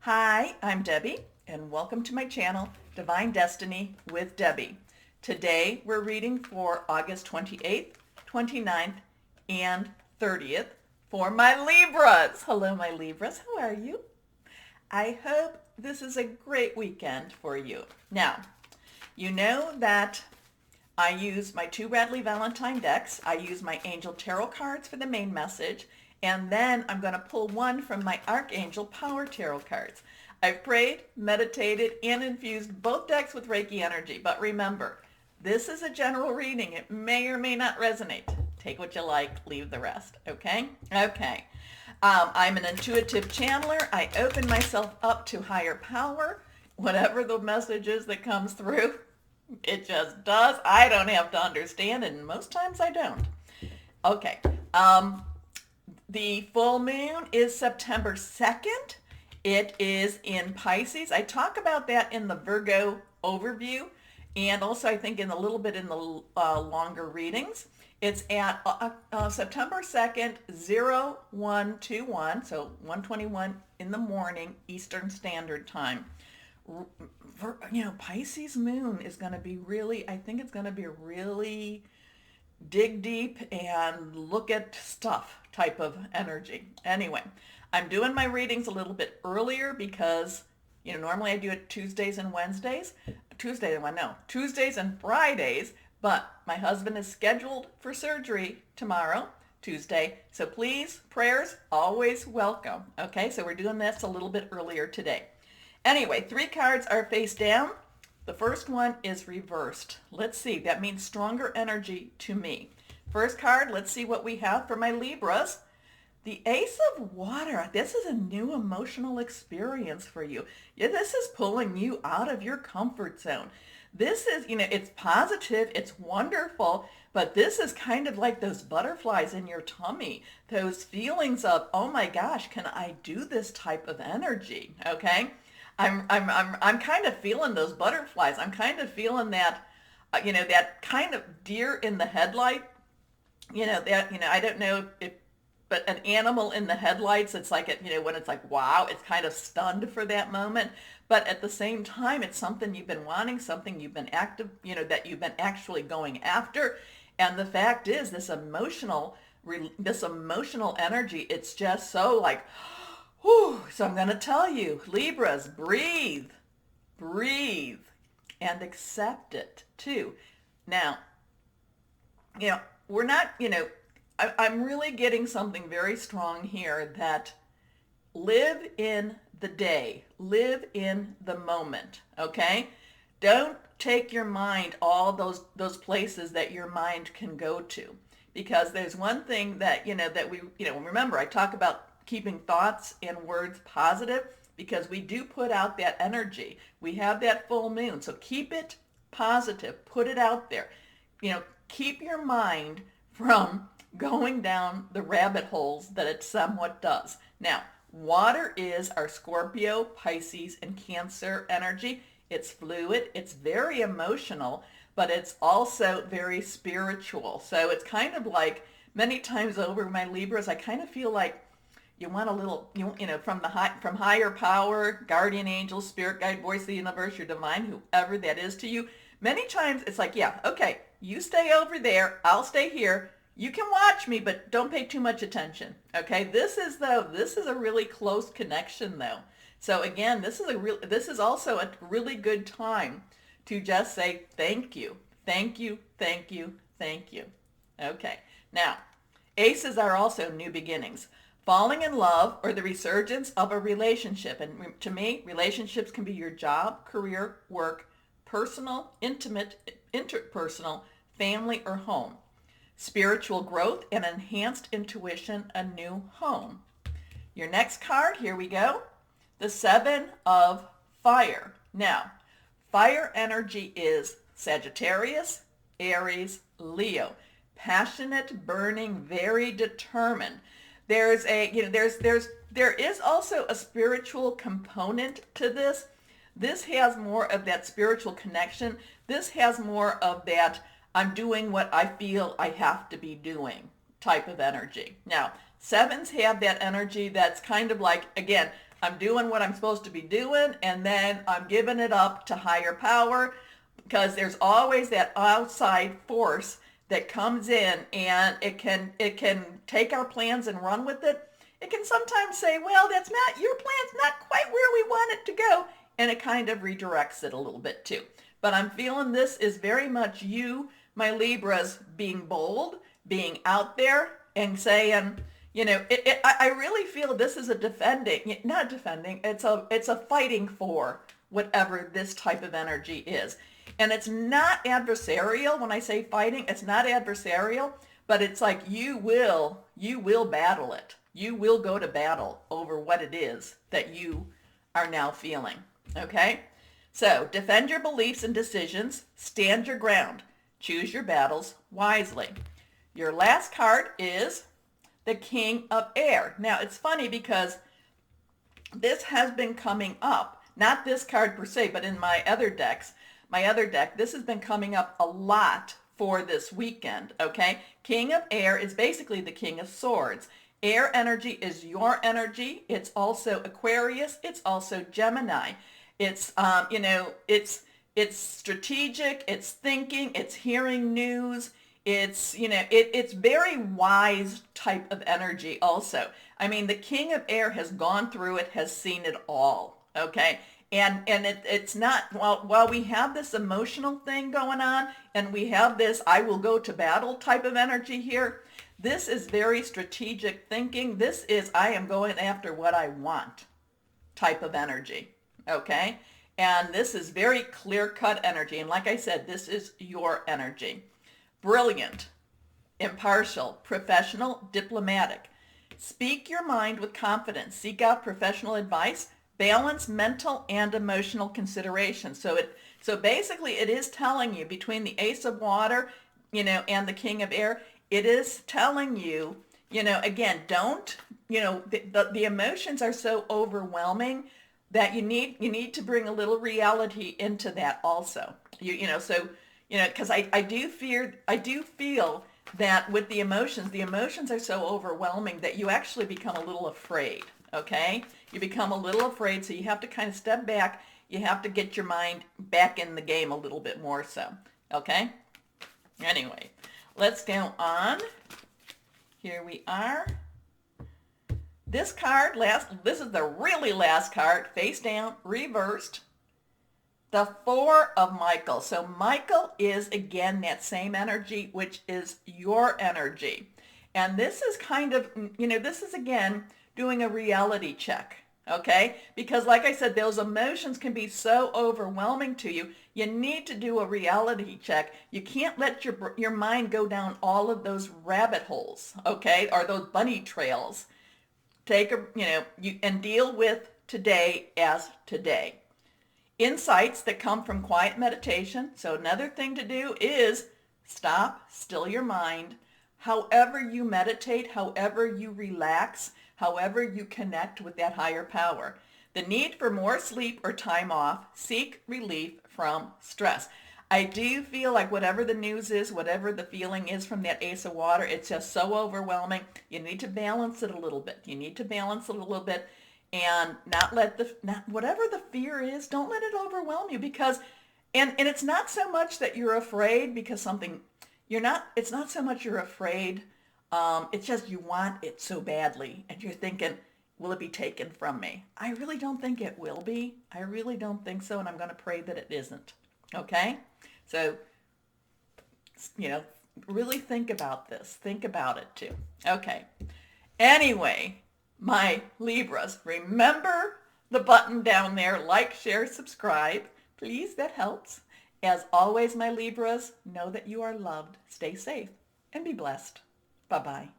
Hi, I'm Debbie, and welcome to my channel, Divine Destiny with Debbie. Today we're reading for August 28th, 29th, and 30th for my Libras. Hello, my Libras. How are you? I hope this is a great weekend for you. Now, you know that I use my two Radley Valentine decks. I use my Angel Tarot cards for the main message, and then I'm going to pull one from my Archangel Power Tarot cards. I've prayed, meditated, and infused both decks with Reiki energy, but remember, this is a general reading. It may or may not resonate. Take what you like, leave the rest, okay? Okay. I'm an intuitive channeler. I open myself up to higher power, whatever the message is that comes through. It just does. I don't have to understand, and most times I don't. Okay. The full moon is September 2nd. It is in Pisces. I talk about that in the Virgo overview, and also I think in a little bit in the longer readings. It's at September 2nd, 0121, so 1:21 in the morning, Eastern Standard Time. Pisces moon is going to be really, I think it's going to be a really dig deep and look at stuff type of energy. Anyway, I'm doing my readings a little bit earlier because, normally I do it Tuesdays and Fridays, but my husband is scheduled for surgery tomorrow, Tuesday. So please, prayers, always welcome. Okay, so we're doing this a little bit earlier today. Anyway, 3 cards are face down. The first one is reversed. Let's see, that means stronger energy to me. First card, let's see what we have for my Libras. The Ace of Water. This is a new emotional experience for you. Yeah, this is pulling you out of your comfort zone. This is, it's positive, it's wonderful, but this is kind of like those butterflies in your tummy, those feelings of, oh my gosh, can I do this type of energy? Okay? I'm kind of feeling those butterflies. I'm kind of feeling that, that kind of deer in the headlight. I don't know if, but an animal in the headlights, it's like, when it's like, wow, it's kind of stunned for that moment. But at the same time, it's something you've been wanting, something you've been active, that you've been actually going after. And the fact is, this emotional energy, it's just so like, whew. So I'm going to tell you, Libras, breathe, and accept it too. Now, we're not, I'm really getting something very strong here that live in the day, live in the moment, okay? Don't take your mind all those places that your mind can go to, because there's one thing that, that we, remember I talk about keeping thoughts and words positive, because we do put out that energy. We have that full moon, so keep it positive, put it out there. Keep your mind from going down the rabbit holes that it somewhat does. Now, water is our Scorpio, Pisces, and Cancer energy. It's fluid, it's very emotional, but it's also very spiritual. So it's kind of like, many times over my Libras, I kind of feel like you want a little, from higher power, guardian angel, spirit guide, voice of the universe, your divine, whoever that is to you. Many times it's like, yeah, okay, you stay over there, I'll stay here. You can watch me, but don't pay too much attention. Okay, this is a really close connection though. So again, this is also a really good time to just say thank you, thank you, thank you, thank you. Okay, now aces are also new beginnings. Falling in love or the resurgence of a relationship. And to me, relationships can be your job, career, work, personal, intimate, interpersonal, family, or home. Spiritual growth and enhanced intuition, a new home. Your next card, here we go. The 7 of Fire. Now, fire energy is Sagittarius, Aries, Leo. Passionate, burning, very determined. There is also a spiritual component to this. This has more of that spiritual connection. This has more of that I'm doing what I feel I have to be doing type of energy. Now, 7s have that energy that's kind of like, again, I'm doing what I'm supposed to be doing, and then I'm giving it up to higher power, because there's always that outside force that comes in, and it can take our plans and run with it. It can sometimes say, well, that's not, your plan's not quite where we want it to go, and it kind of redirects it a little bit too. But I'm feeling this is very much you, my Libras, being bold, being out there and saying, I really feel this is a defending, not defending, it's a fighting for whatever this type of energy is. And it's not adversarial. When I say fighting, it's not adversarial, but it's like you will battle it. You will go to battle over what it is that you are now feeling. Okay? So defend your beliefs and decisions. Stand your ground. Choose your battles wisely. Your last card is the King of Air. Now, it's funny because this has been coming up. Not this card per se, but in my other deck, this has been coming up a lot for this weekend, okay? King of Air is basically the King of Swords. Air energy is your energy. It's also Aquarius. It's also Gemini. It's, it's strategic. It's thinking. It's hearing news. It's, it's very wise type of energy also. I mean, the King of Air has gone through it, has seen it all, okay? And it's not, while we have this emotional thing going on, and we have this I will go to battle type of energy here, this is very strategic thinking. This is I am going after what I want type of energy, okay? And this is very clear-cut energy. And like I said, this is your energy. Brilliant, impartial, professional, diplomatic. Speak your mind with confidence. Seek out professional advice. Balance mental and emotional consideration. So basically it is telling you between the Ace of Water, and the King of Air, it is telling you, again, don't, the emotions are so overwhelming that you need to bring a little reality into that also. Because I do feel that with the emotions are so overwhelming that you actually become a little afraid, okay? You become a little afraid, so you have to kind of step back. You have to get your mind back in the game a little bit more so, okay? Anyway, let's go on. Here we are. This card, this is the really last card, face down, reversed. The Four of Michael. So Michael is, again, that same energy, which is your energy. And this is kind of, this is, again, doing a reality check, okay? Because like I said, those emotions can be so overwhelming to you. You need to do a reality check. You can't let your mind go down all of those rabbit holes, okay? Or those bunny trails. Take and deal with today as today. Insights that come from quiet meditation. So another thing to do is stop, still your mind. However you meditate, however you relax, however you connect with that higher power. The need for more sleep or time off. Seek relief from stress. I do feel like whatever the news is, whatever the feeling is from that Ace of Water, it's just so overwhelming. You need to balance it a little bit. And not let whatever the fear is, don't let it overwhelm you, because, and it's not so much that you're afraid because it's not so much you're afraid, it's just you want it so badly, and you're thinking, will it be taken from me? I really don't think it will be. I really don't think so, and I'm going to pray that it isn't, okay? So, really think about this. Think about it too. Okay. Anyway, my Libras, remember the button down there, like, share, subscribe. Please, that helps. As always, my Libras, know that you are loved. Stay safe and be blessed. Bye-bye.